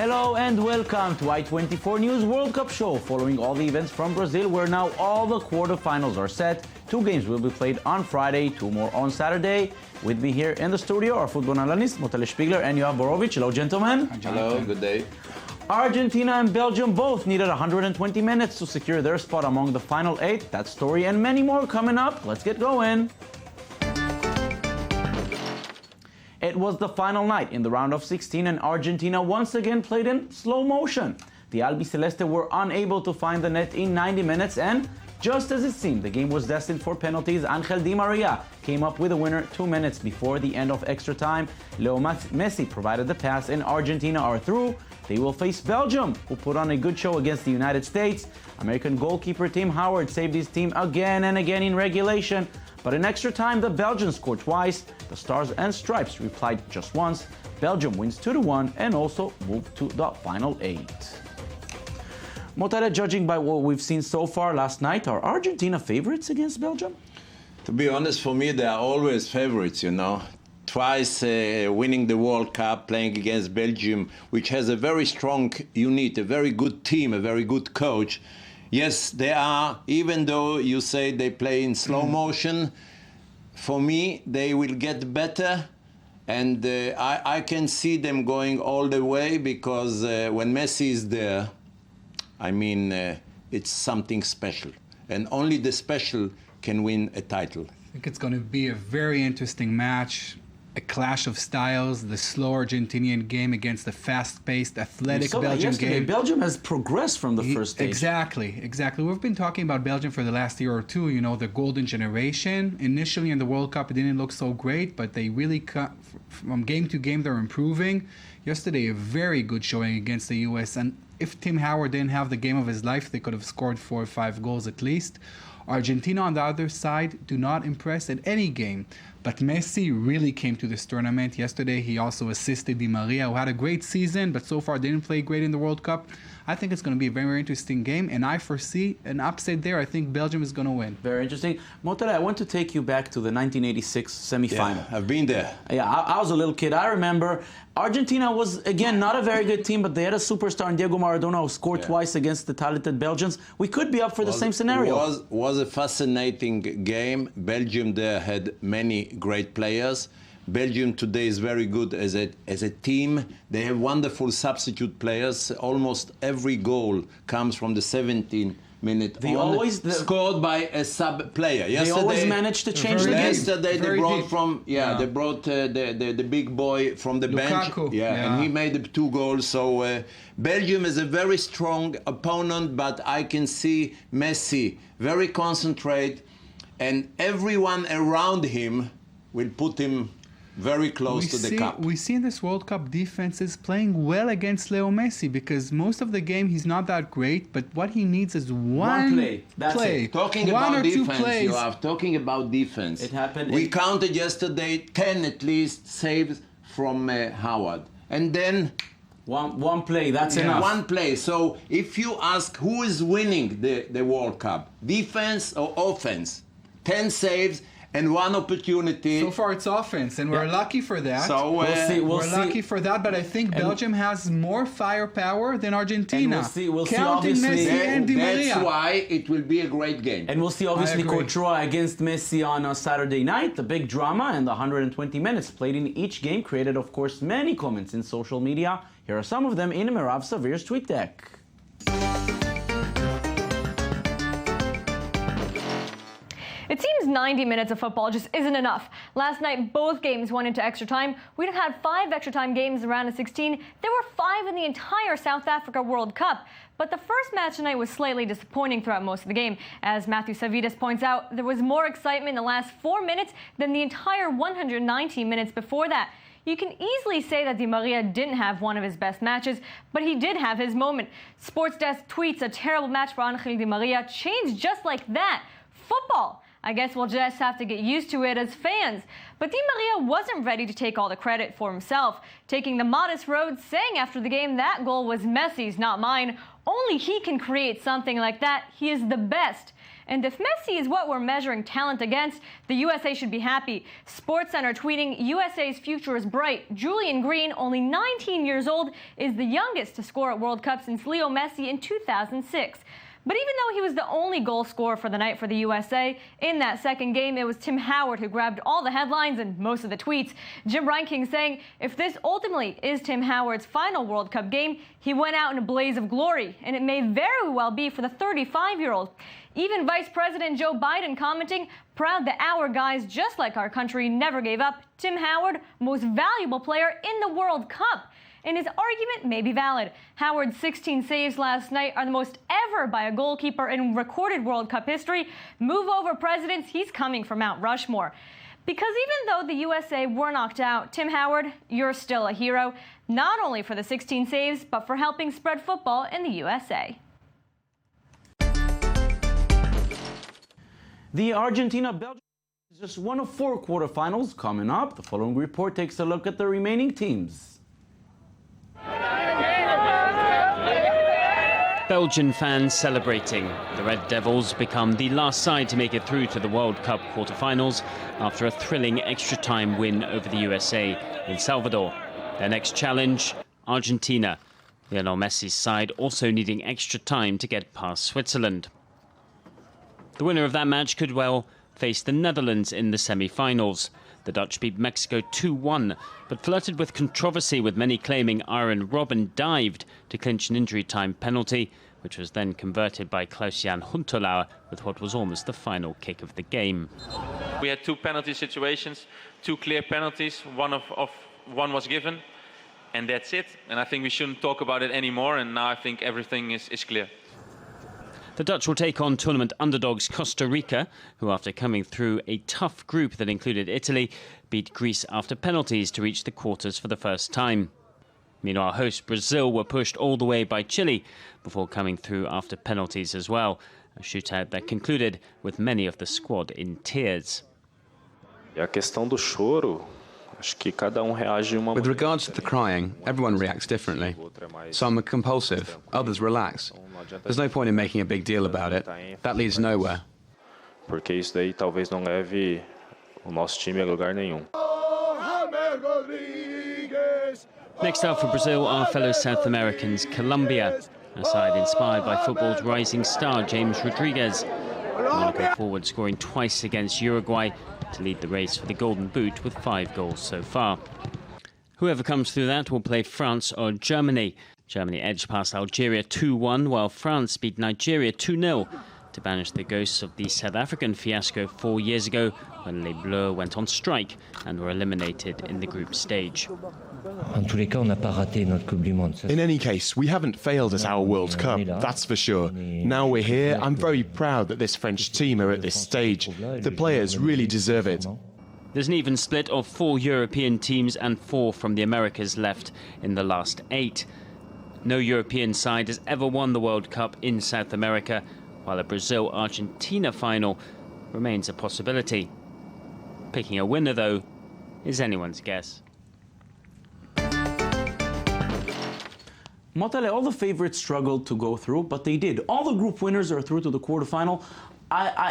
Hello and welcome to I-24 News World Cup show. Following all the events from Brazil, where now all the quarterfinals are set. 2 games will be played on Friday, 2 more on Saturday. With me here in the studio are football analysts Motele Spiegler and Yoav Borovic. Hello, gentlemen. Hello, good day. Argentina and Belgium both needed 120 minutes to secure their spot among the final 8. That story and many more coming up. Let's get going. It was the final night in the round of 16 and Argentina once again played in slow motion. The Albiceleste were unable to find the net in 90 minutes and, just as it seemed, the game was destined for penalties. Angel Di Maria came up with a winner 2 minutes before the end of extra time. Leo Messi provided the pass and Argentina are through. They will face Belgium, who put on a good show against the United States. American goalkeeper Tim Howard saved his team again and again in regulation. But in extra time, the Belgians scored twice. The Stars and Stripes replied just once. Belgium wins 2-1 and also moved to the final 8. Motele, judging by what we've seen so far last night, are Argentina favorites against Belgium? To be honest, for me, they are always favorites, you know. Twice winning the World Cup, playing against Belgium, which has a very strong unit, a very good team, a very good coach. Yes, they are, even though you say they play in slow motion, for me, they will get better. And I can see them going all the way because when Messi is there, I mean, it's something special. And only the special can win a title. I think it's going to be a very interesting match. A clash of styles, the slow Argentinian game against the fast-paced, athletic Belgian game. Belgium has progressed from the first stage. Exactly. We've been talking about Belgium for the last year or two, you know, the golden generation. Initially in the World Cup, it didn't look so great, but they really, from game to game, they're improving. Yesterday, a very good showing against the US, and if Tim Howard didn't have the game of his life, they could have scored 4 or 5 goals at least. Argentina, on the other side, do not impress at any game. But Messi really came to this tournament. Yesterday, he also assisted Di Maria, who had a great season, but so far didn't play great in the World Cup. I think it's going to be a very, very interesting game, and I foresee an upset there. I think Belgium is going to win. Very interesting. Motele, I want to take you back to the 1986 semifinal. Yeah, I've been there. Yeah, I was a little kid. I remember Argentina was, again, not a very good team, but they had a superstar in Diego Maradona who scored twice against the talented Belgians. We could be up for the same scenario. It was a fascinating game. Belgium there had many great players. Belgium today is very good as a team. They have wonderful substitute players. Almost every goal comes from the 17-minute scored by a sub player. They always manage to change the game. Yesterday they brought they brought the big boy from the Lukaku. bench. And he made the 2 goals. So Belgium is a very strong opponent, but I can see Messi very concentrate, and everyone around him will put him very close to the cup. We see in this World Cup defenses playing well against Leo Messi because most of the game he's not that great, but what he needs is one play. That's it. Talking one about or two defense, plays. you are talking about defense. It happened. We counted yesterday 10 at least saves from Howard. And then one play, that's enough. One play. So if you ask who is winning the World Cup, defense or offense, 10 saves and 1 opportunity. So far it's offense, and we're lucky for that. So we'll see. Lucky for that, but I think Belgium has more firepower than Argentina. And we'll see Counting obviously. Messi and Di Maria. That's why it will be a great game. And we'll see obviously Courtois against Messi on Saturday night. The big drama and the 120 minutes played in each game created, of course, many comments in social media. Here are some of them in Merav Savir's tweet deck. It seems 90 minutes of football just isn't enough. Last night, both games went into extra time. We'd have had 5 extra time games in the round of 16. There were 5 in the entire South Africa World Cup. But the first match tonight was slightly disappointing throughout most of the game. As Matthew Savides points out, there was more excitement in the last 4 minutes than the entire 190 minutes before that. You can easily say that Di Maria didn't have one of his best matches, but he did have his moment. Sports Desk tweets a terrible match for Angel Di Maria changed just like that. Football. I guess we'll just have to get used to it as fans. But Di Maria wasn't ready to take all the credit for himself, taking the modest road, saying after the game that goal was Messi's, not mine. Only he can create something like that. He is the best. And if Messi is what we're measuring talent against, the USA should be happy. SportsCenter tweeting, USA's future is bright. Julian Green, only 19 years old, is the youngest to score at World Cup since Leo Messi in 2006. But even though he was the only goal scorer for the night for the USA, in that second game, it was Tim Howard who grabbed all the headlines and most of the tweets. Jim Reinking saying, if this ultimately is Tim Howard's final World Cup game, he went out in a blaze of glory, and it may very well be for the 35-year-old. Even Vice President Joe Biden commenting, proud that our guys, just like our country, never gave up. Tim Howard, most valuable player in the World Cup. And his argument may be valid. Howard's 16 saves last night are the most ever by a goalkeeper in recorded World Cup history. Move over presidents, he's coming from Mount Rushmore. Because even though the USA were knocked out, Tim Howard, you're still a hero, not only for the 16 saves, but for helping spread football in the USA. The Argentina-Belgium is just one of 4 quarterfinals coming up. The following report takes a look at the remaining teams. Belgian fans celebrating. The Red Devils become the last side to make it through to the World Cup quarterfinals after a thrilling extra-time win over the USA in Salvador. Their next challenge, Argentina. Lionel Messi's side also needing extra time to get past Switzerland. The winner of that match could well face the Netherlands in the semi-finals. The Dutch beat Mexico 2-1, but flirted with controversy, with many claiming Arjen Robben dived to clinch an injury time penalty, which was then converted by Klaus-Jan Huntelaar with what was almost the final kick of the game. We had 2 penalty situations, 2 clear penalties, one was given, and that's it. And I think we shouldn't talk about it anymore, and now I think everything is clear. The Dutch will take on tournament underdogs Costa Rica, who, after coming through a tough group that included Italy, beat Greece after penalties to reach the quarters for the first time. Meanwhile, host Brazil were pushed all the way by Chile before coming through after penalties as well. A shootout that concluded with many of the squad in tears. With regards to the crying, everyone reacts differently. Some are compulsive, others relax. There's no point in making a big deal about it. That leads nowhere. Next up for Brazil, our fellow South Americans, Colombia, a side inspired by football's rising star James Rodriguez. Monaco forward scoring twice against Uruguay to lead the race for the Golden Boot with 5 goals so far. Whoever comes through that will play France or Germany. Germany edged past Algeria 2-1, while France beat Nigeria 2-0 to banish the ghosts of the South African fiasco 4 years ago when Les Bleus went on strike and were eliminated in the group stage. In any case, we haven't failed at our World Cup, that's for sure. Now we're here, I'm very proud that this French team are at this stage. The players really deserve it. There's an even split of 4 European teams and 4 from the Americas left in the last 8. No European side has ever won the World Cup in South America, while a Brazil-Argentina final remains a possibility. Picking a winner, though, is anyone's guess. Motele, all the favorites struggled to go through, but they did. All the group winners are through to the quarterfinal.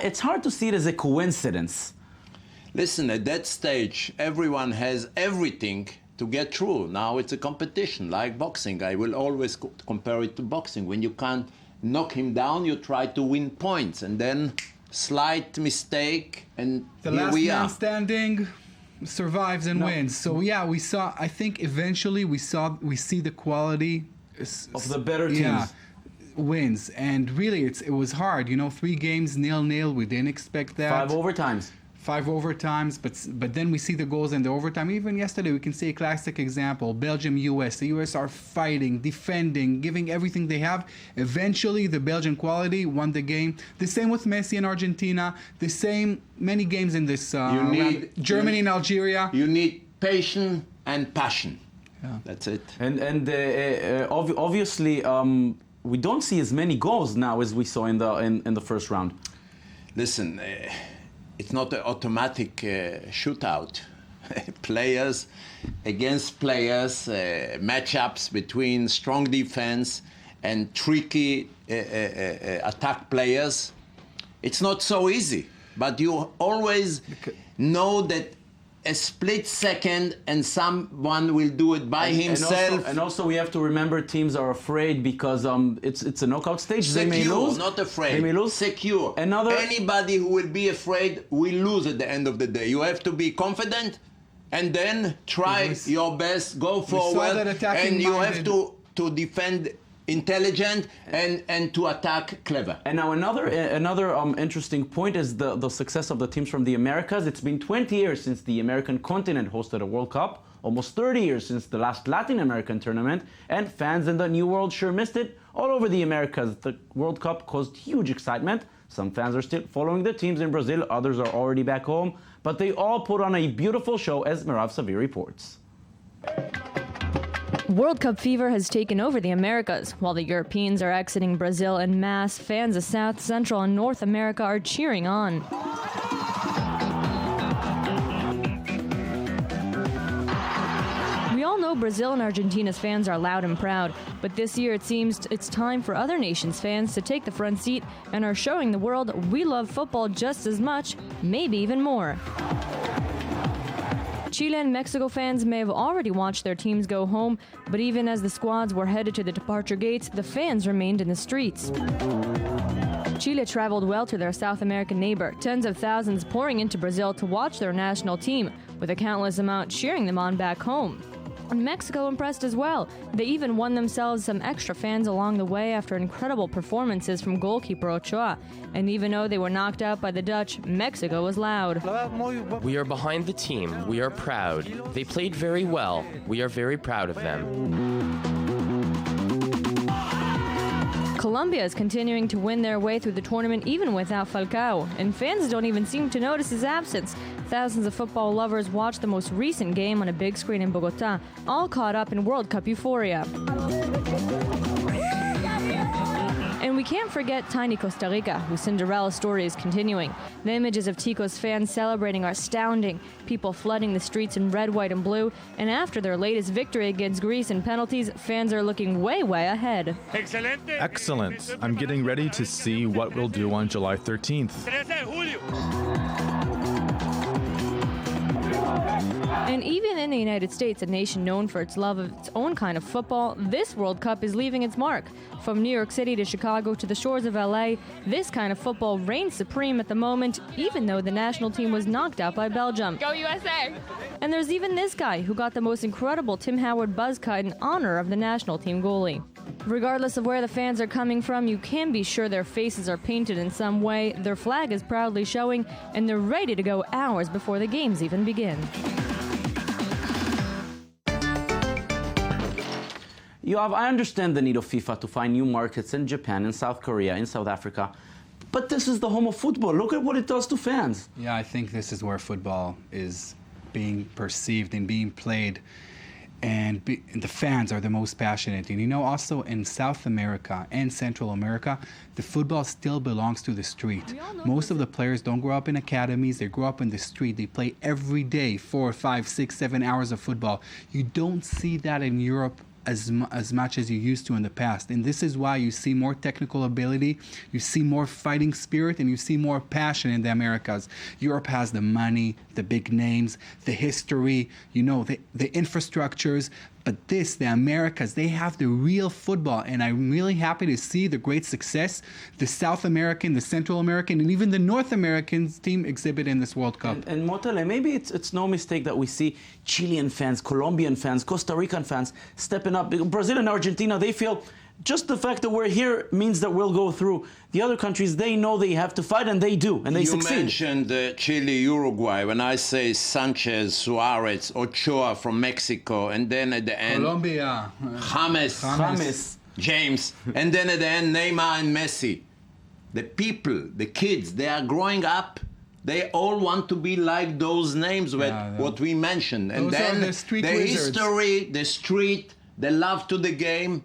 It's hard to see it as a coincidence. Listen, at that stage, everyone has everything to get through. Now it's a competition, like boxing. I will always compare it to boxing. When you can't knock him down, you try to win points, and then slight mistake, and the here last we man are. standing survives and wins. So yeah, we saw. I think eventually we see the quality of the better teams. Yeah, wins, and really it was hard. 3 games 0-0. We didn't expect that. 5 overtimes. 5 overtimes, but then we see the goals in the overtime. Even yesterday, we can see a classic example. Belgium, US. The US are fighting, defending, giving everything they have. Eventually, the Belgian quality won the game. The same with Messi and Argentina. The same, many games in this round. Germany and Algeria. You need patience and passion. Yeah. That's it. And obviously, we don't see as many goals now as we saw in the first round. Listen, it's not an automatic shootout. Players against players, matchups between strong defense and tricky attack players. It's not so easy, but you always know that a split second and someone will do it by himself. And also we have to remember teams are afraid because it's a knockout stage. Secure, they may lose. not afraid. They may lose. Secure. Anybody who will be afraid will lose at the end of the day. You have to be confident and then try your best, go forward, and you have to defend intelligent and to attack clever. And now another interesting point is the success of the teams from the Americas. It's been 20 years since the American continent hosted a World Cup, almost 30 years since the last Latin American tournament, and fans in the New World sure missed it. All over the Americas, the World Cup caused huge excitement. Some fans are still following their teams in Brazil, others are already back home, but they all put on a beautiful show, as Mirav Savir reports. World Cup fever has taken over the Americas. While the Europeans are exiting Brazil en masse, fans of South, Central, and North America are cheering on. We all know Brazil and Argentina's fans are loud and proud, but this year it seems it's time for other nations' fans to take the front seat and are showing the world we love football just as much, maybe even more. Chile and Mexico fans may have already watched their teams go home, but even as the squads were headed to the departure gates, the fans remained in the streets. Chile traveled well to their South American neighbor, tens of thousands pouring into Brazil to watch their national team, with a countless amount cheering them on back home. And Mexico impressed as well. They even won themselves some extra fans along the way after incredible performances from goalkeeper Ochoa. And even though they were knocked out by the Dutch, Mexico was loud. We are behind the team. We are proud. They played very well. We are very proud of them. Colombia is continuing to win their way through the tournament even without Falcao, and fans don't even seem to notice his absence. Thousands of football lovers watched the most recent game on a big screen in Bogota, all caught up in World Cup euphoria. And we can't forget tiny Costa Rica, whose Cinderella story is continuing. The images of Tico's fans celebrating are astounding, people flooding the streets in red, white, and blue, and after their latest victory against Greece in penalties, fans are looking way ahead. Excellent. I'm getting ready to see what we'll do on July 13th. And even in the United States, a nation known for its love of its own kind of football, this World Cup is leaving its mark. From New York City to Chicago to the shores of LA, this kind of football reigns supreme at the moment, even though the national team was knocked out by Belgium. Go USA! And there's even this guy who got the most incredible Tim Howard buzz cut in honor of the national team goalie. Regardless of where the fans are coming from, you can be sure their faces are painted in some way, their flag is proudly showing, and they're ready to go hours before the games even begin. Yoav, I understand the need of FIFA to find new markets in Japan, in South Korea, in South Africa, but this is the home of football. Look at what it does to fans. Yeah, I think this is where football is being perceived and being played, and the fans are the most passionate. And you know, also in South America and Central America, the football still belongs to the street. Most of the players don't grow up in academies, they grow up in the street. They play every day 4, 5, 6, 7 hours of football. You don't see that in Europe as much as you used to in the past. And this is why you see more technical ability, you see more fighting spirit, and you see more passion in the Americas. Europe has the money, the big names, the history, you know, the infrastructures. But the Americas, they have the real football. And I'm really happy to see the great success the South American, the Central American, and even the North American team exhibit in this World Cup. And Motele, maybe it's no mistake that we see Chilean fans, Colombian fans, Costa Rican fans stepping up. Brazil and Argentina, they feel just the fact that we're here means that we'll go through. The other countries, they know they have to fight, and they do, and they succeed. You mentioned Chile, Uruguay. When I say Sanchez, Suarez, Ochoa from Mexico, and then at the end, Colombia, James, and then at the end, Neymar and Messi. The people, the kids, they are growing up. They all want to be like those names, what we mentioned. And those then are the street wizards. History, the street, the love to the game.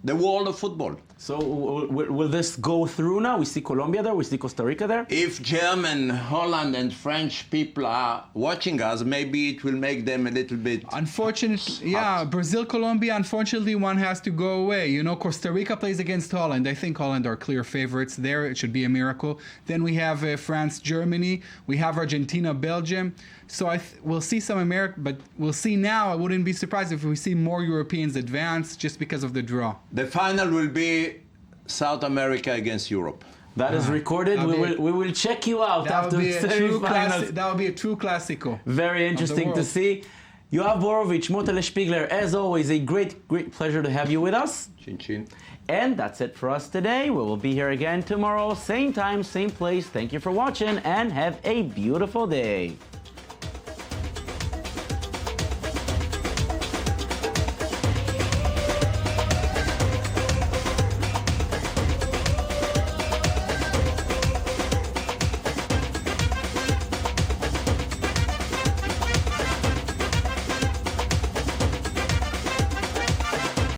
the world of football. So will this go through now? We see Colombia there, we see Costa Rica there. If German, Holland, and French people are watching us, maybe it will make them a little bit. Unfortunately, yeah, Brazil, Colombia, unfortunately, one has to go away. You know, Costa Rica plays against Holland. I think Holland are clear favorites there. It should be a miracle. Then we have France, Germany. We have Argentina, Belgium. So we'll see some America, but we'll see now. I wouldn't be surprised if we see more Europeans advance just because of the draw. The final will be South America against Europe. That is recorded. We will check you out after the semifinals. That will be a true Clásico. Very interesting to see. Yoav Borovic, Motele Spiegler, as always, a great pleasure to have you with us. Chin chin. And that's it for us today. We will be here again tomorrow, same time, same place. Thank you for watching and have a beautiful day.